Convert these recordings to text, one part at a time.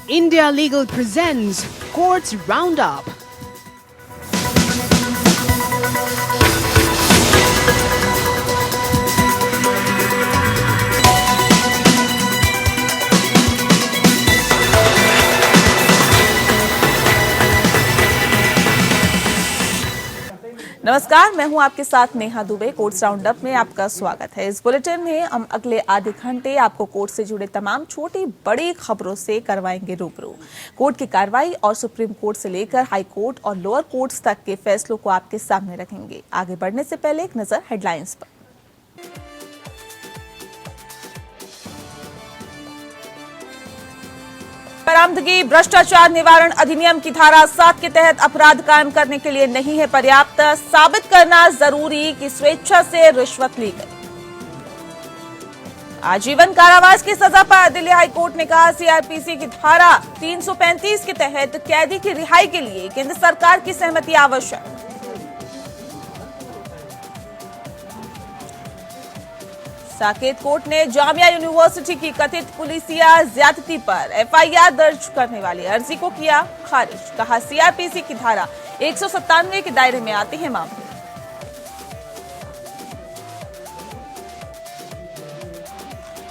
India Legal presents Courts Roundup. नमस्कार, मैं हूं आपके साथ नेहा दुबे। कोर्ट्स राउंडअप में आपका स्वागत है। इस बुलेटिन में हम अगले आधे घंटे आपको कोर्ट से जुड़े तमाम छोटी बड़ी खबरों से करवाएंगे रूबरू। कोर्ट की कार्रवाई और सुप्रीम कोर्ट से लेकर हाई कोर्ट और लोअर कोर्ट्स तक के फैसलों को आपके सामने रखेंगे। आगे बढ़ने से पहले एक नजर हेडलाइंस पर। बरामदगी भ्रष्टाचार निवारण अधिनियम की धारा 7 के तहत अपराध कायम करने के लिए नहीं है पर्याप्त, साबित करना जरूरी कि स्वेच्छा से रिश्वत ली गई। आजीवन कारावास की सजा पर दिल्ली हाईकोर्ट ने कहा, सीआरपीसी की धारा 335 के तहत कैदी की रिहाई के लिए केंद्र सरकार की सहमति आवश्यक। साकेत कोर्ट ने जामिया यूनिवर्सिटी की कथित पुलिसिया ज्यादती पर एफआईआर दर्ज करने वाली अर्जी को किया खारिज। कहा, सीआरपीसी की धारा 197 के दायरे में आते हैं मामले।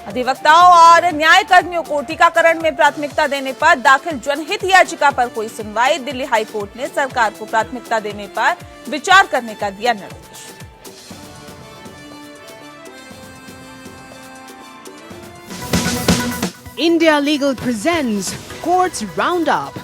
अधिवक्ताओं और न्याय कर्मियों को टीकाकरण में प्राथमिकता देने पर दाखिल जनहित याचिका पर कोई सुनवाई। दिल्ली हाईकोर्ट ने सरकार को प्राथमिकता देने पर विचार करने का दिया निर्देश। India Legal presents Courts Roundup.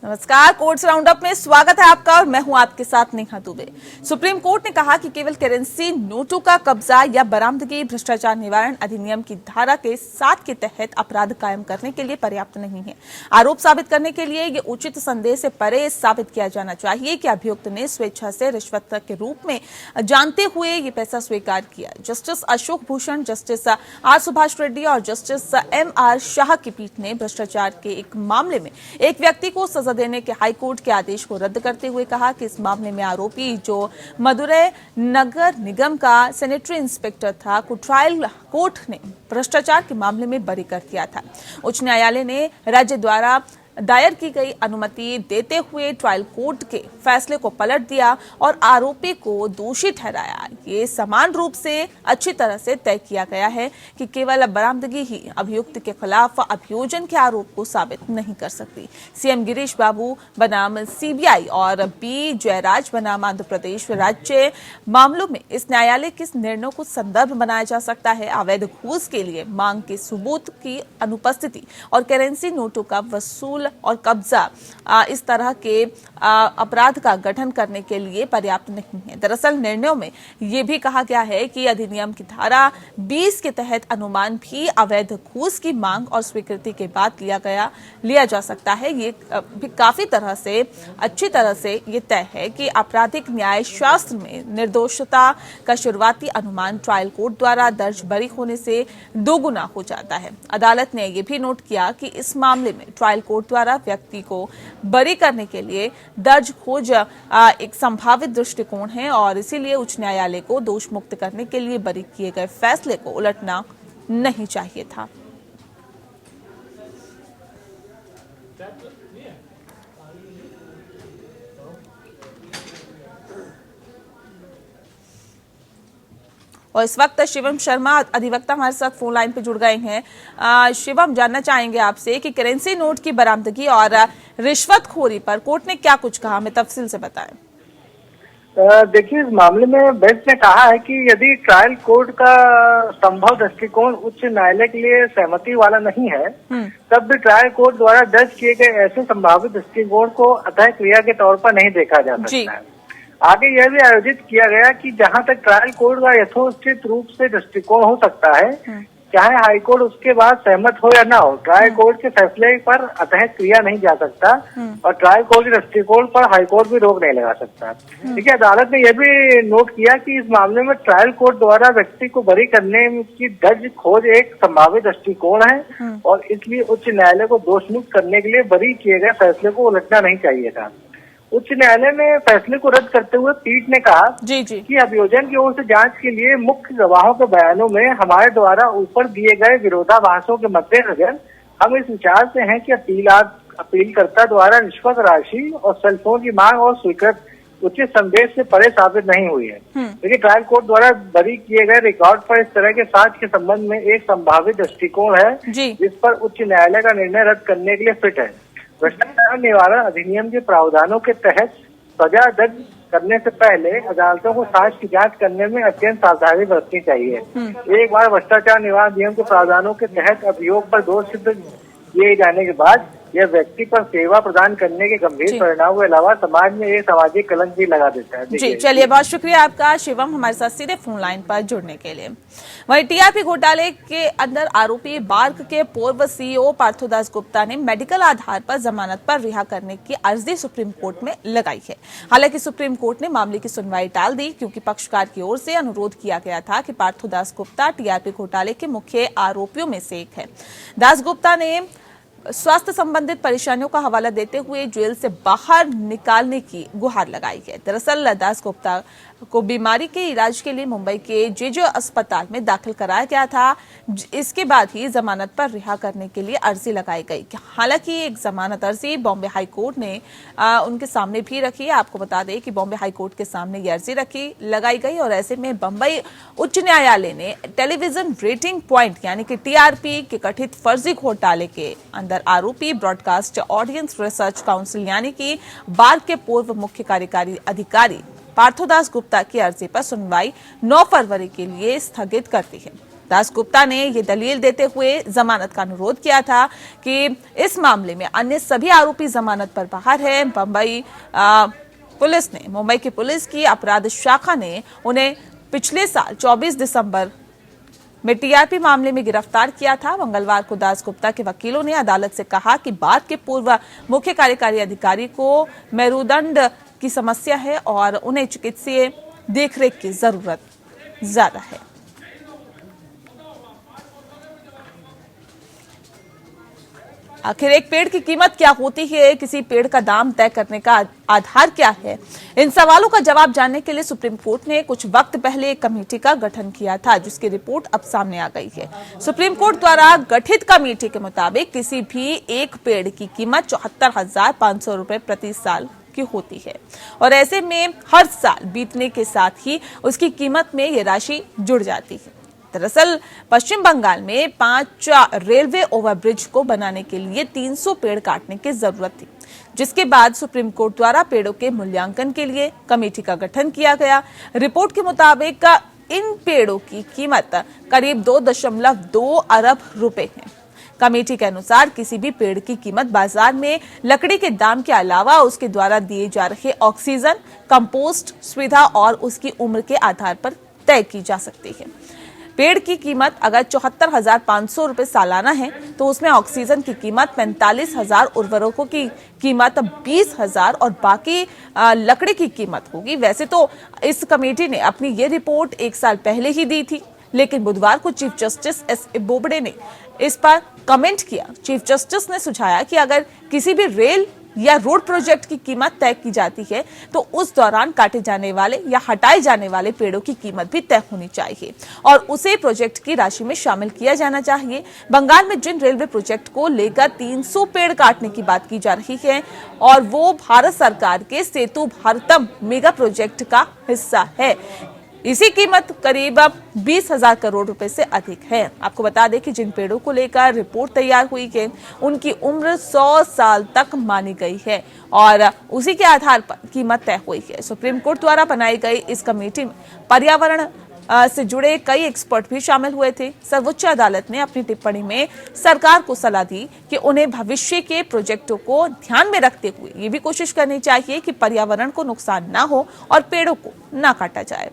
नमस्कार, कोर्ट्स राउंडअप में स्वागत है आपका और मैं हूं आपके साथ नेहा दुबे। सुप्रीम कोर्ट ने कहा कि केवल करेंसी नोटों का कब्जा या बरामदगी भ्रष्टाचार निवारण अधिनियम की धारा के 7 के तहत अपराध कायम करने के लिए पर्याप्त नहीं है। आरोप साबित करने के लिए ये उचित संदेह से परे साबित किया जाना चाहिए कि अभियुक्त ने स्वेच्छा से रिश्वत के रूप में जानते हुए ये पैसा स्वीकार किया। Justice Ashok Bhushan, justice R Subhash Reddy और जस्टिस एमआर शाह की पीठ ने भ्रष्टाचार के एक मामले में एक व्यक्ति को सजा देने के हाईकोर्ट के आदेश को रद्द करते हुए कहा कि इस मामले में आरोपी जो मदुरै नगर निगम का सैनिटरी इंस्पेक्टर था को ट्रायल कोर्ट ने भ्रष्टाचार के मामले में बरी कर दिया था। उच्च न्यायालय ने राज्य द्वारा दायर की गई अनुमति देते हुए ट्रायल कोर्ट के फैसले को पलट दिया और आरोपी को दोषी ठहराया। ये समान रूप से अच्छी तरह से तय किया गया है कि केवल बरामदगी ही अभियुक्त के खिलाफ अभियोजन के आरोप को साबित नहीं कर सकती। सीएम गिरीश बाबू बनाम सीबीआई और बी जयराज बनाम आंध्र प्रदेश राज्य मामलों में इस न्यायालय के निर्णय को संदर्भ बनाया जा सकता है। अवैध घूस के लिए मांग के सबूत की अनुपस्थिति और करेंसी नोटों का वसूल और कब्जा इस तरह के अपराध का गठन करने के लिए पर्याप्त नहीं है। दरअसल निर्णयों में यह भी कहा गया है कि अधिनियम की धारा 20 के तहत अनुमान भी अवैध घूस की मांग और स्वीकृति के बाद लिया जा सकता है। ये भी काफी तरह से अच्छी तरह से ये तय है कि आपराधिक न्याय शास्त्र में निर्दोषता का शुरुआती अनुमान ट्रायल कोर्ट द्वारा दर्ज बरी होने से दोगुना हो जाता है। अदालत ने यह भी नोट किया कि इस मामले में ट्रायल कोर्ट द्वारा व्यक्ति को बरी करने के लिए दर्ज खोज एक संभावित दृष्टिकोण है और इसीलिए उच्च न्यायालय को दोष मुक्त करने के लिए बरी किए गए फैसले को उलटना नहीं चाहिए था। और इस वक्त शिवम शर्मा अधिवक्ता हमारे साथ फोन लाइन पे जुड़ गए हैं। शिवम, जानना चाहेंगे आपसे कि करेंसी नोट की बरामदगी और रिश्वतखोरी पर कोर्ट ने क्या कुछ कहा, हमें तफसील से बताएं। देखिए, इस मामले में बेंच ने कहा है कि यदि ट्रायल कोर्ट का संभव दृष्टिकोण उच्च न्यायालय के लिए सहमति वाला नहीं है, तब भी ट्रायल कोर्ट द्वारा दर्ज किए गए ऐसे संभावित दृष्टिकोण को अतः क्रिया के तौर पर नहीं देखा जा सकता है। आगे यह भी आयोजित किया गया कि जहां तक ट्रायल कोर्ट का यथोचित रूप से दृष्टिकोण हो सकता है चाहे हाईकोर्ट उसके बाद सहमत हो या ना हो, ट्रायल कोर्ट के फैसले पर अतः क्रिया नहीं जा सकता और ट्रायल कोर्ट के दृष्टिकोण पर हाईकोर्ट भी रोक नहीं लगा सकता। देखिए, अदालत ने यह भी नोट किया कि इस मामले में ट्रायल कोर्ट द्वारा व्यक्ति को बरी करने की दर्ज खोज एक संभावित दृष्टिकोण है और इसलिए उच्च न्यायालय को दोषमुक्त करने के लिए बरी किए गए फैसले को उलटना नहीं चाहिए था। उच्च न्यायालय ने फैसले को रद्द करते हुए पीठ ने कहा कि अभियोजन की ओर से जांच के लिए मुख्य गवाहों के बयानों में हमारे द्वारा ऊपर दिए गए विरोधाभासों के मद्देनजर हम इस विचार से हैं कि अपीलकर्ता द्वारा रिश्वत राशि और सेलफोन की मांग और स्वीकृत उचित संदेश से परे साबित नहीं हुई है। देखिए, ट्रायल कोर्ट द्वारा बरी किए गए रिकॉर्ड पर इस तरह के साक्ष्य के संबंध में एक संभावित दृष्टिकोण है जिस पर उच्च न्यायालय का निर्णय रद्द करने के लिए फिट है। भ्रष्टाचार निवारण अधिनियम के प्रावधानों के तहत सजा दर्ज करने से पहले अदालतों को साक्ष्य की जांच करने में अत्यंत सावधानी बरतनी चाहिए। एक बार भ्रष्टाचार निवारण अधिनियम के प्रावधानों के तहत अभियोग पर दोष सिद्ध किए जाने के बाद यह व्यक्ति पर सेवा प्रदान करने के गंभीर परिणामों के अलावा समाज में एक सामाजिक कलंक भी लगा देता है। जी, चलिए, बहुत शुक्रिया आपका शिवम हमारे साथ सीधे फोन लाइन पर जुड़ने के लिए। वहीं टीआरपी घोटाले के अंदर आरोपी बार्क के पूर्व सीईओ पार्थोदास गुप्ता ने मेडिकल आधार पर जमानत पर रिहा करने की अर्जी सुप्रीम कोर्ट में लगाई है। हालांकि सुप्रीम कोर्ट ने मामले की सुनवाई टाल दी क्योंकि पक्षकार की ओर से अनुरोध किया गया था कि पार्थोदास गुप्ता टीआरपी घोटाले के मुख्य आरोपियों में से एक है। दास गुप्ता ने स्वास्थ्य संबंधित परेशानियों का हवाला देते हुए जेल से बाहर निकालने की गुहार लगाई है। दरअसल दास गुप्ता को बीमारी के इलाज के लिए मुंबई के जेजे अस्पताल में दाखिल कराया गया था। इसके बाद ही जमानत पर रिहा करने के लिए अर्जी लगाई गई। हालांकि एक जमानत अर्जी बॉम्बे हाई कोर्ट ने उनके सामने भी रखी। आपको बता दें कि बॉम्बे हाई कोर्ट के सामने ये अर्जी लगाई गई और ऐसे में बंबई उच्च न्यायालय ने टेलीविजन रेटिंग पॉइंट यानी कि टीआरपी के कथित फर्जी घोटाले के अंदर आरोपी ब्रॉडकास्ट ऑडियंस रिसर्च काउंसिल यानी कि बार्क के पूर्व मुख्य कार्यकारी अधिकारी पार्थोदास गुप्ता की अर्जी पर सुनवाई 9 फरवरी के लिए स्थगित कर दी है। दास गुप्ता ने ये दलील देते हुए जमानत का अनुरोध किया था कि इस मामले में अन्य सभी आरोपी जमानत पर बाहर हैं। मुंबई की पुलिस की अपराध शाखा ने उन्हें पिछले साल 24 दिसंबर में टीआरपी मामले में गिरफ्तार किया था। मंगलवार को दास गुप्ता के वकीलों ने अदालत से कहा कि बार्क के पूर्व मुख्य कार्यकारी अधिकारी को मेरुदंड की समस्या है और उन्हें चिकित्सीय देखरेख की जरूरत ज्यादा है। आखिर एक पेड़ की कीमत क्या होती है, किसी पेड़ का दाम तय करने का आधार क्या है, इन सवालों का जवाब जानने के लिए सुप्रीम कोर्ट ने कुछ वक्त पहले एक कमेटी का गठन किया था जिसकी रिपोर्ट अब सामने आ गई है। सुप्रीम कोर्ट द्वारा गठित कमेटी के मुताबिक किसी भी एक पेड़ की कीमत 74,500 रुपए प्रति साल की होती है और ऐसे में हर साल बीतने के साथ ही उसकी कीमत में ये राशि जुड़ जाती है। दरअसल पश्चिम बंगाल में 5 रेलवे ओवरब्रिज को बनाने के लिए 300 पेड़ काटने की जरूरत थी, जिसके बाद सुप्रीम कोर्ट द्वारा पेड़ों के मूल्यांकन के लिए कमेटी का गठन किया गया। रिपोर्ट के मुताबिक इन पेड़ों की कीमत करीब 2.2 अरब रुपए है। कमेटी के अनुसार किसी भी पेड़ की कीमत बाजार में लकड़ी के दाम के अलावा उसके द्वारा दिए जा रहे ऑक्सीजन, कंपोस्ट सुविधा और उसकी उम्र के आधार पर तय की जा सकती है। पेड़ की कीमत अगर 74,500 रुपए सालाना है तो उसमें ऑक्सीजन की कीमत 45,000, उर्वरकों की कीमत 20,000 और बाकी लकड़ी की कीमत होगी। वैसे तो इस कमेटी ने अपनी ये रिपोर्ट 1 साल पहले ही दी थी, लेकिन बुधवार को चीफ जस्टिस एस.ए. बोबडे ने इस पर कमेंट किया। चीफ जस्टिस ने सुझाया कि अगर किसी भी रेल या रोड प्रोजेक्ट की कीमत तय की जाती है तो उस दौरान काटे जाने वाले या हटाए जाने वाले पेड़ों की कीमत भी तय होनी चाहिए और उसे प्रोजेक्ट की राशि में शामिल किया जाना चाहिए। बंगाल में जिन रेलवे प्रोजेक्ट को लेकर 300 पेड़ काटने की बात की जा रही है और वो भारत सरकार के सेतु भारतम मेगा प्रोजेक्ट का हिस्सा है, इसी कीमत करीब 20,000 करोड़ रुपए से अधिक है। आपको बता दें कि जिन पेड़ों को लेकर रिपोर्ट तैयार हुई है उनकी उम्र 100 साल तक मानी गई है और उसी के आधार पर कीमत तय हुई है। सुप्रीम कोर्ट द्वारा बनाई गई इस कमेटी में पर्यावरण से जुड़े कई एक्सपर्ट भी शामिल हुए थे। सर्वोच्च अदालत ने अपनी टिप्पणी में सरकार को सलाह दी कि उन्हें भविष्य के प्रोजेक्टों को ध्यान में रखते हुए ये भी कोशिश करनी चाहिए कि पर्यावरण को नुकसान ना हो और पेड़ों को ना काटा जाए।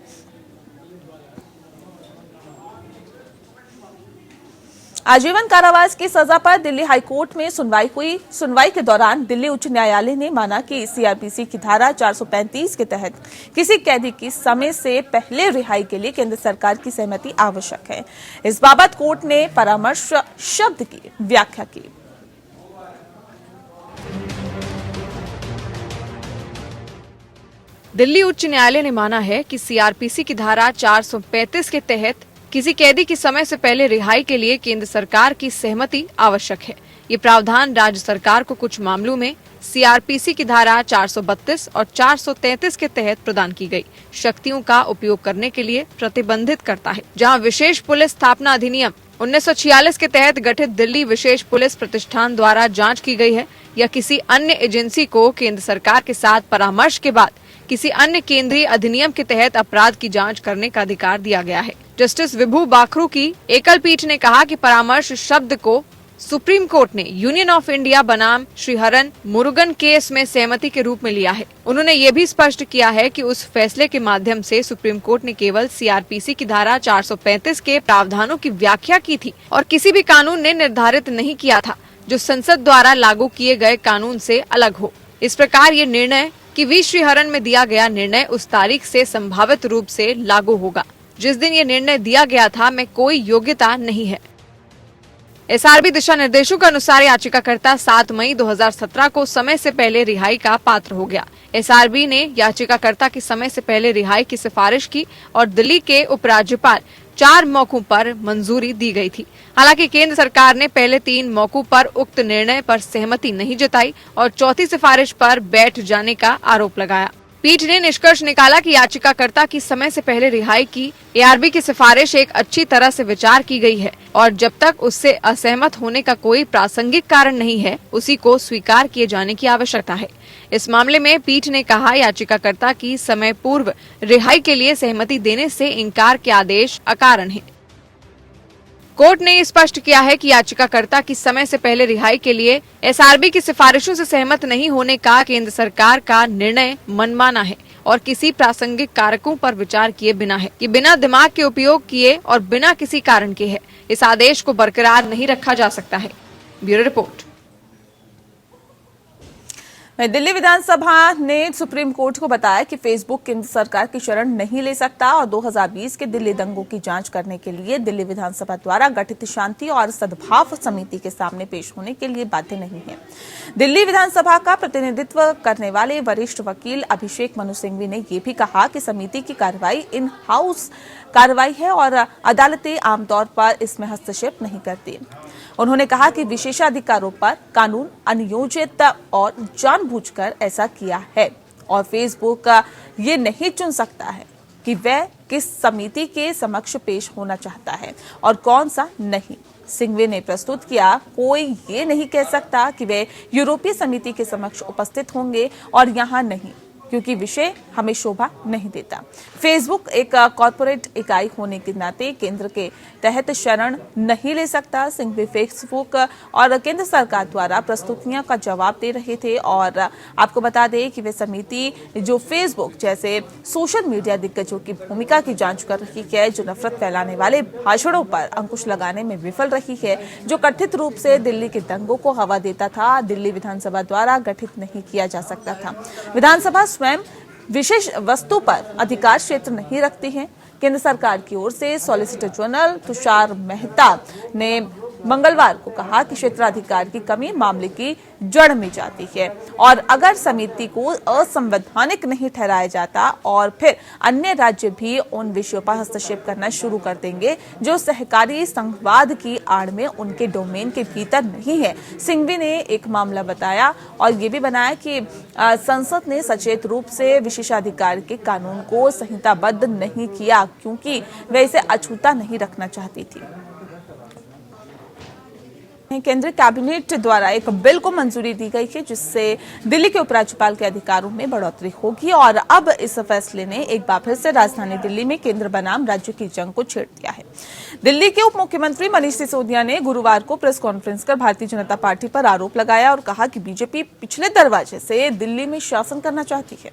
आजीवन कारावास की सजा पर दिल्ली हाईकोर्ट में सुनवाई हुई। सुनवाई के दौरान दिल्ली उच्च न्यायालय ने माना कि सीआरपीसी की धारा 435 के तहत किसी कैदी की समय से पहले रिहाई के लिए केंद्र सरकार की सहमति आवश्यक है। इस बाबत कोर्ट ने परामर्श शब्द की व्याख्या की। दिल्ली उच्च न्यायालय ने माना है कि सीआरपीसी की धारा 435 के तहत किसी कैदी की समय से पहले रिहाई के लिए केंद्र सरकार की सहमति आवश्यक है। ये प्रावधान राज्य सरकार को कुछ मामलों में सीआरपीसी की धारा 432 और 433 के तहत प्रदान की गई शक्तियों का उपयोग करने के लिए प्रतिबंधित करता है। जहां विशेष पुलिस स्थापना अधिनियम 1946 के तहत गठित दिल्ली विशेष पुलिस प्रतिष्ठान द्वारा जांच की गई है या किसी अन्य एजेंसी को केंद्र सरकार के साथ परामर्श के बाद किसी अन्य केंद्रीय अधिनियम के तहत अपराध की जांच करने का अधिकार दिया गया है। जस्टिस विभू बाखरू की एकल पीठ ने कहा कि परामर्श शब्द को सुप्रीम कोर्ट ने यूनियन ऑफ इंडिया बनाम श्रीहरन मुरुगन केस में सहमति के रूप में लिया है। उन्होंने ये भी स्पष्ट किया है कि उस फैसले के माध्यम से सुप्रीम कोर्ट ने केवल सीआरपीसी की धारा 435 के प्रावधानों की व्याख्या की थी और किसी भी कानून ने निर्धारित नहीं किया था जो संसद द्वारा लागू किए गए कानून से अलग हो। इस प्रकार ये निर्णय कि वी श्रीहरन में दिया गया निर्णय उस तारीख से संभावित रूप से लागू होगा जिस दिन ये निर्णय दिया गया था में कोई योग्यता नहीं है। एसआरबी दिशा निर्देशों के अनुसार याचिकाकर्ता 7 मई 2017 को समय से पहले रिहाई का पात्र हो गया। एसआरबी ने याचिकाकर्ता की समय से पहले रिहाई की सिफारिश की और दिल्ली के उपराज्यपाल 4 मौकों पर मंजूरी दी गई थी। हालांकि केंद्र सरकार ने पहले 3 मौकों पर उक्त निर्णय पर सहमति नहीं जताई और चौथी सिफारिश पर बैठ जाने का आरोप लगाया। पीठ ने निष्कर्ष निकाला कि याचिकाकर्ता की समय से पहले रिहाई की एआरबी की सिफारिश एक अच्छी तरह से विचार की गई है और जब तक उससे असहमत होने का कोई प्रासंगिक कारण नहीं है उसी को स्वीकार किए जाने की आवश्यकता है। इस मामले में पीठ ने कहा याचिकाकर्ता की समय पूर्व रिहाई के लिए सहमति देने से इनकार के आदेश अकारण है। कोर्ट ने स्पष्ट किया है कि याचिकाकर्ता की समय से पहले रिहाई के लिए एसआरबी की सिफारिशों से सहमत नहीं होने का केंद्र सरकार का निर्णय मनमाना है और किसी प्रासंगिक कारकों पर विचार किए बिना है। ये बिना दिमाग के उपयोग किए और बिना किसी कारण के है। इस आदेश को बरकरार नहीं रखा जा सकता है। Bureau report. दिल्ली विधानसभा ने सुप्रीम कोर्ट को बताया कि फेसबुक केंद्र सरकार की शरण नहीं ले सकता और 2020 के दिल्ली दंगों की जांच करने के लिए दिल्ली विधानसभा द्वारा गठित शांति और सद्भाव समिति के सामने पेश होने के लिए बाध्य नहीं है। दिल्ली विधानसभा का प्रतिनिधित्व करने वाले वरिष्ठ वकील अभिषेक मनु सिंघवी ने यह भी कहा कि समिति की कार्रवाई इन हाउस कार्रवाई है और अदालतें आमतौर पर इसमें हस्तक्षेप नहीं करती। उन्होंने कहा कि विशेषाधिकारों पर कानून अनियोजित और जानबूझकर ऐसा किया है और फेसबुक ये नहीं चुन सकता है कि वह किस समिति के समक्ष पेश होना चाहता है और कौन सा नहीं। सिंघवी ने प्रस्तुत किया, कोई ये नहीं कह सकता कि वे यूरोपीय समिति के समक्ष उपस्थित होंगे और यहाँ नहीं, क्योंकि विषय हमें शोभा नहीं देता। फेसबुक एक कॉर्पोरेट इकाई होने के नाते केंद्र के तहत शरण नहीं ले सकता। सिंघवी फेसबुक और केंद्र सरकार द्वारा प्रस्तुतियों का जवाब दे रहे थे और आपको बता दें कि वे समिति जो फेसबुक जैसे सोशल मीडिया दिग्गजों की भूमिका की जांच कर रही है, जो नफरत फैलाने वाले भाषणों पर अंकुश लगाने में विफल रही है, जो कथित रूप से दिल्ली के दंगों को हवा देता था, दिल्ली विधानसभा द्वारा गठित नहीं किया जा सकता था। विधानसभा स्वयं विशेष वस्तु पर अधिकार क्षेत्र नहीं रखती है। केंद्र सरकार की ओर से सॉलिसिटर जनरल तुषार मेहता ने मंगलवार को कहा कि क्षेत्राधिकार की कमी मामले की जड़ में जाती है और अगर समिति को असंवैधानिक नहीं ठहराया जाता और फिर अन्य राज्य भी उन विषयों पर हस्तक्षेप करना शुरू कर देंगे जो सहकारी संघवाद की आड़ में उनके डोमेन के भीतर नहीं है। सिंघवी ने एक मामला बताया और ये भी बनाया कि संसद ने सचेत रूप से विशेषाधिकार के कानून को संहिताबद्ध नहीं किया क्योंकि वह इसे अछूता नहीं रखना चाहती थी। हैं, केंद्रीय कैबिनेट द्वारा एक बिल को मंजूरी दी गई है जिससे दिल्ली के उपराज्यपाल के अधिकारों में बढ़ोतरी होगी और अब इस फैसले ने एक बार फिर से राजधानी दिल्ली में केंद्र बनाम राज्य की जंग को छेड़ दिया है। दिल्ली के उप मुख्यमंत्री मनीष सिसोदिया ने गुरुवार को प्रेस कॉन्फ्रेंस कर भारतीय जनता पार्टी पर आरोप लगाया और कहा कि बीजेपी पिछले दरवाजे से दिल्ली में शासन करना चाहती है।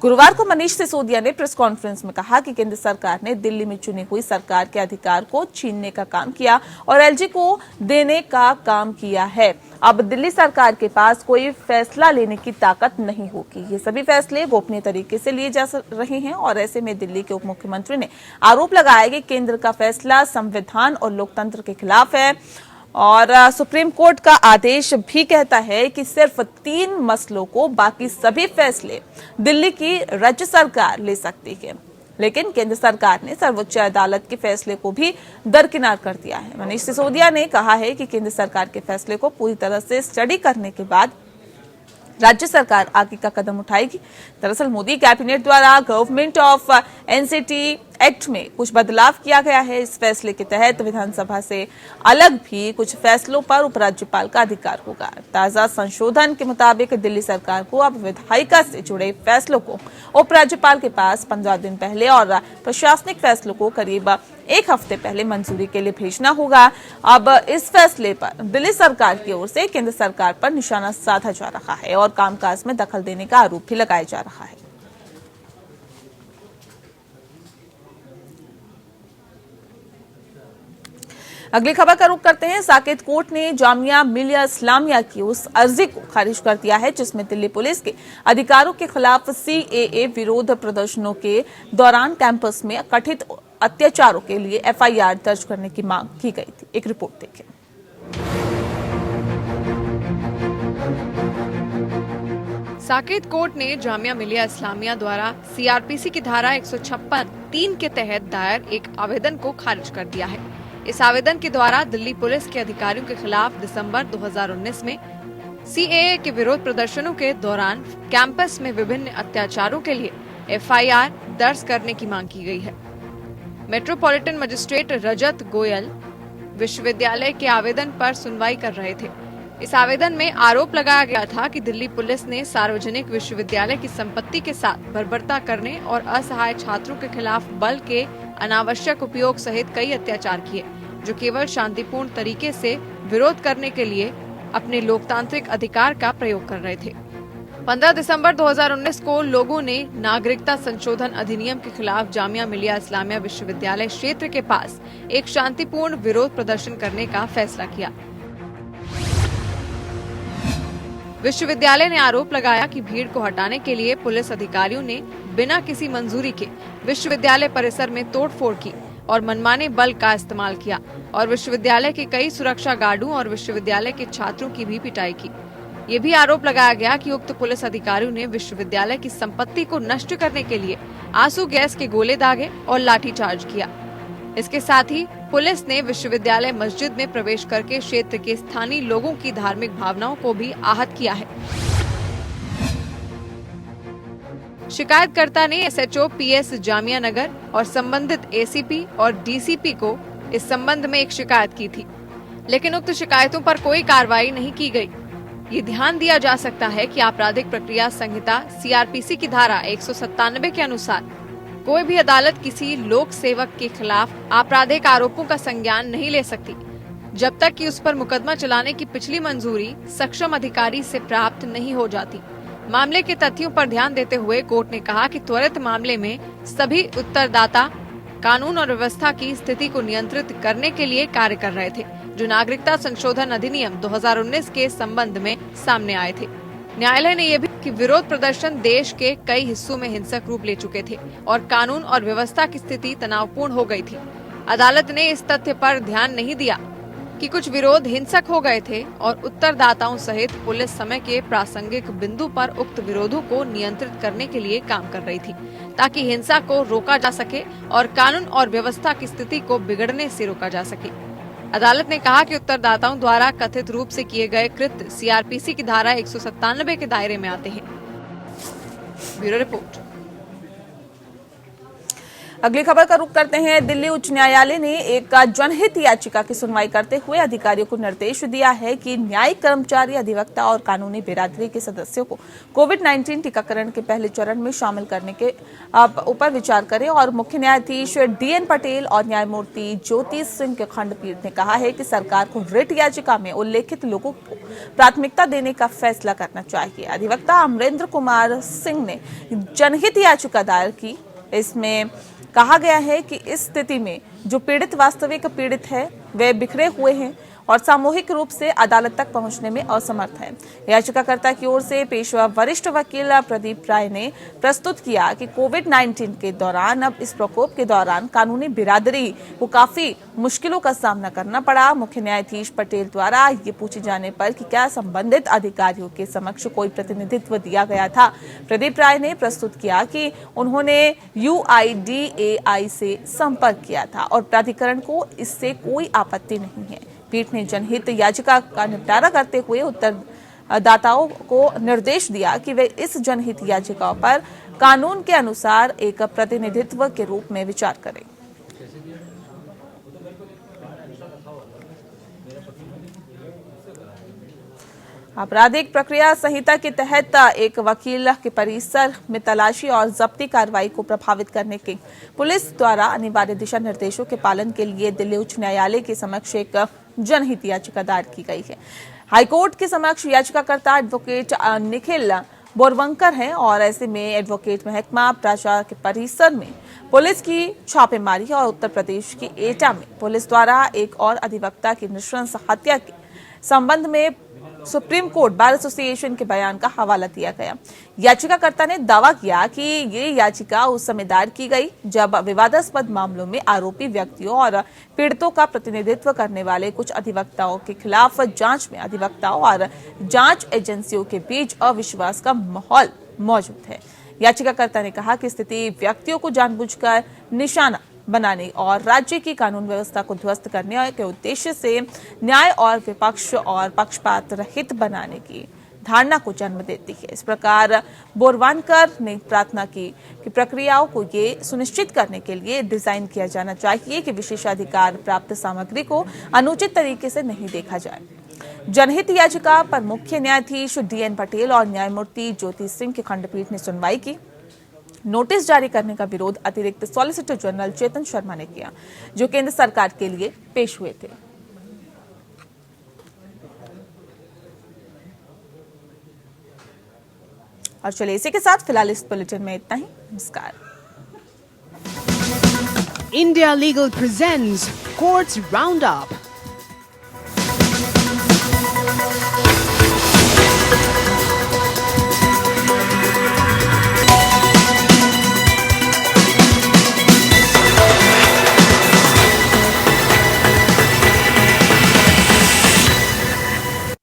गुरुवार को मनीष सिसोदिया ने प्रेस कॉन्फ्रेंस में कहा कि केंद्र सरकार ने दिल्ली में चुनी हुई सरकार के अधिकार को छीनने का काम किया और एलजी को देने का काम किया है। अब दिल्ली सरकार के पास कोई फैसला लेने की ताकत नहीं होगी। ये सभी फैसले गोपनीय तरीके से लिए जा रहे हैं और ऐसे में दिल्ली के उप मुख्यमंत्री ने आरोप लगाया कि केंद्र का फैसला संविधान और लोकतंत्र के खिलाफ है और सुप्रीम कोर्ट का आदेश भी कहता है कि सिर्फ 3 मसलों को बाकी सभी फैसले दिल्ली की राज्य सरकार ले सकती है, लेकिन केंद्र सरकार ने सर्वोच्च अदालत के फैसले को भी दरकिनार कर दिया है। मनीष सिसोदिया ने कहा है कि केंद्र सरकार के फैसले को पूरी तरह से स्टडी करने के बाद राज्य सरकार आगे का कदम उठाएगी। दरअसल मोदी कैबिनेट द्वारा गवर्नमेंट ऑफ एनसीटी एक्ट में कुछ बदलाव किया गया है। इस फैसले के तहत विधानसभा से अलग भी कुछ फैसलों पर उपराज्यपाल का अधिकार होगा। ताजा संशोधन के मुताबिक दिल्ली सरकार को अब विधायिका से जुड़े फैसलों को उपराज्यपाल के पास 15 दिन पहले और प्रशासनिक फैसलों को करीब 1 हफ्ते पहले मंजूरी के लिए भेजना होगा। अब इस फैसले पर दिल्ली सरकार की ओर से केंद्र सरकार पर निशाना साधा जा रहा है और कामकाज में दखल देने का आरोप भी लगाया जा रहा है। अगली खबर का रुख करते हैं। साकेत कोर्ट ने जामिया मिलिया इस्लामिया की उस अर्जी को खारिज कर दिया है जिसमें दिल्ली पुलिस के अधिकारों के खिलाफ सीएए विरोध प्रदर्शनों के दौरान कैंपस में कथित अत्याचारों के लिए एफआईआर दर्ज करने की मांग की गई थी। एक रिपोर्ट देखें। साकेत कोर्ट ने जामिया मिलिया इस्लामिया द्वारा सीआरपीसी की धारा 156(3) के तहत दायर एक आवेदन को खारिज कर दिया है। इस आवेदन के द्वारा दिल्ली पुलिस के अधिकारियों के खिलाफ दिसंबर 2019 में सीएए के विरोध प्रदर्शनों के दौरान कैंपस में विभिन्न अत्याचारों के लिए एफआईआर दर्ज करने की मांग की गई है। मेट्रोपॉलिटन मजिस्ट्रेट रजत गोयल विश्वविद्यालय के आवेदन पर सुनवाई कर रहे थे। इस आवेदन में आरोप लगाया गया था कि दिल्ली पुलिस ने सार्वजनिक विश्वविद्यालय की संपत्ति के साथ बर्बरता करने और असहाय छात्रों के खिलाफ बल के अनावश्यक उपयोग सहित कई अत्याचार किए, जो केवल शांतिपूर्ण तरीके से विरोध करने के लिए अपने लोकतांत्रिक अधिकार का प्रयोग कर रहे थे। 15 दिसंबर 2019 को लोगों ने नागरिकता संशोधन अधिनियम के खिलाफ जामिया मिलिया इस्लामिया विश्वविद्यालय क्षेत्र के पास एक शांतिपूर्ण विरोध प्रदर्शन करने का फैसला किया। विश्वविद्यालय ने आरोप लगाया कि भीड़ को हटाने के लिए पुलिस अधिकारियों ने बिना किसी मंजूरी के विश्वविद्यालय परिसर में तोड़फोड़ की और मनमाने बल का इस्तेमाल किया और विश्वविद्यालय के कई सुरक्षा गार्डों और विश्वविद्यालय के छात्रों की भी पिटाई की। ये भी आरोप लगाया गया कि उक्त पुलिस अधिकारियों ने विश्वविद्यालय की संपत्ति को नष्ट करने के लिए आंसू गैस के गोले दागे और लाठीचार्ज किया। इसके साथ ही पुलिस ने विश्वविद्यालय मस्जिद में प्रवेश करके क्षेत्र के स्थानीय लोगों की धार्मिक भावनाओं को भी आहत किया है। शिकायतकर्ता ने एसएचओ पीएस जामिया नगर और संबंधित एसीपी और डीसीपी को इस संबंध में एक शिकायत की थी, लेकिन उक्त शिकायतों पर कोई कार्रवाई नहीं की गई। ये ध्यान दिया जा सकता है कि आपराधिक प्रक्रिया संहिता सीआरपीसी की धारा 197 के अनुसार कोई भी अदालत किसी लोक सेवक के खिलाफ आपराधिक आरोपों का संज्ञान नहीं ले सकती जब तक कि उस पर मुकदमा चलाने की पिछली मंजूरी सक्षम अधिकारी से प्राप्त नहीं हो जाती। मामले के तथ्यों पर ध्यान देते हुए कोर्ट ने कहा कि त्वरित मामले में सभी उत्तरदाता कानून और व्यवस्था की स्थिति को नियंत्रित करने के लिए कार्य कर रहे थे, जो नागरिकता संशोधन अधिनियम 2019 के संबंध में सामने आए थे। न्यायालय ने यह भी कि विरोध प्रदर्शन देश के कई हिस्सों में हिंसक रूप ले चुके थे और कानून और व्यवस्था की स्थिति तनावपूर्ण हो गई थी। अदालत ने इस तथ्य पर ध्यान नहीं दिया कि कुछ विरोध हिंसक हो गए थे और उत्तरदाताओं सहित पुलिस समय के प्रासंगिक बिंदु पर उक्त विरोधों को नियंत्रित करने के लिए काम कर रही थी, ताकि हिंसा को रोका जा सके और कानून और व्यवस्था की स्थिति को बिगड़ने से रोका जा सके। अदालत ने कहा कि उत्तरदाताओं द्वारा कथित रूप से किए गए कृत्य सीआरपीसी की धारा 197 के दायरे में आते हैं। Bureau report. अगली खबर का रुख करते हैं। दिल्ली उच्च न्यायालय ने एक जनहित याचिका की सुनवाई करते हुए अधिकारियों को निर्देश दिया है कि न्यायिक कर्मचारी, अधिवक्ता और कानूनी बिरादरी के सदस्यों को कोविड-19 टीकाकरण के पहले चरण में शामिल करने के ऊपर विचार करें। और मुख्य न्यायाधीश DN पटेल और न्यायमूर्ति ज्योति सिंह के खंडपीठ ने कहा है कि सरकार को रिट याचिका में उल्लेखित लोगों को प्राथमिकता देने का फैसला करना चाहिए। अधिवक्ता अमरेंद्र कुमार सिंह ने जनहित याचिका दायर की। इसमें कहा गया है कि इस स्थिति में जो पीड़ित वास्तविक पीड़ित है, वे बिखरे हुए हैं और सामूहिक रूप से अदालत तक पहुंचने में असमर्थ हैं। याचिकाकर्ता की ओर से पेशवा वरिष्ठ वकील प्रदीप राय ने प्रस्तुत किया कि कोविड-19 के दौरान, अब इस प्रकोप के दौरान कानूनी बिरादरी को काफी मुश्किलों का सामना करना पड़ा। मुख्य न्यायाधीश पटेल द्वारा ये पूछे जाने पर कि क्या संबंधित अधिकारियों के समक्ष कोई प्रतिनिधित्व दिया गया था, प्रदीप राय ने प्रस्तुत किया कि उन्होंने UIDAI से संपर्क किया था और प्राधिकरण को इससे कोई आपत्ति नहीं है। पीठ ने जनहित याचिका का निपटारा करते हुए उत्तरदाताओं को निर्देश दिया कि वे इस जनहित याचिका पर कानून के अनुसार एक प्रतिनिधित्व के रूप में विचार करें। आपराधिक प्रक्रिया संहिता के तहत एक वकील के परिसर में तलाशी और जब्ती कार्रवाई को प्रभावित करने के पुलिस द्वारा अनिवार्य दिशा निर्देशों के पालन के लिए दिल्ली उच्च न्यायालय के समक्ष एक जनहित याचिका दायर की गई है। हाईकोर्ट के समक्ष याचिकाकर्ता एडवोकेट निखिल बोरवंकर हैं और ऐसे में एडवोकेट महकमा प्राचार के परिसर में पुलिस की छापेमारी और उत्तर प्रदेश की एटा में पुलिस द्वारा एक और अधिवक्ता की नृशंस हत्या के संबंध में सुप्रीम कोर्ट बार एसोसिएशन के बयान का हवाला दिया गया। याचिकाकर्ता ने दावा किया कि ये याचिका उस समय दायर की गई जब विवादास्पद मामलों में आरोपी व्यक्तियों और पीड़ितों का प्रतिनिधित्व करने वाले कुछ अधिवक्ताओं के खिलाफ जांच में अधिवक्ताओं और जांच एजेंसियों के बीच अविश्वास का माहौल मौजूद है। याचिकाकर्ता ने कहा कि स्थिति व्यक्तियों को जानबूझकर निशाना बनाने और राज्य की कानून व्यवस्था को ध्वस्त करने के उद्देश्य से न्याय और विपक्ष और पक्षपात रहित बनाने की धारणा को जन्म देती है। इस प्रकार बोरवानकर ने प्रार्थना की कि प्रक्रियाओं को ये सुनिश्चित करने के लिए डिजाइन किया जाना चाहिए कि विशेषाधिकार प्राप्त सामग्री को अनुचित तरीके से नहीं देखा जाए। जनहित याचिका पर मुख्य न्यायाधीश DN पटेल और न्यायमूर्ति ज्योति सिंह की खंडपीठ ने सुनवाई की। नोटिस जारी करने का विरोध अतिरिक्त सॉलिसिटर जनरल चेतन शर्मा ने किया, जो केंद्र सरकार के लिए पेश हुए थे। और चलिए इसी के साथ फिलहाल इस बुलेटिन में इतना ही। नमस्कार। India Legal presents Courts Roundup.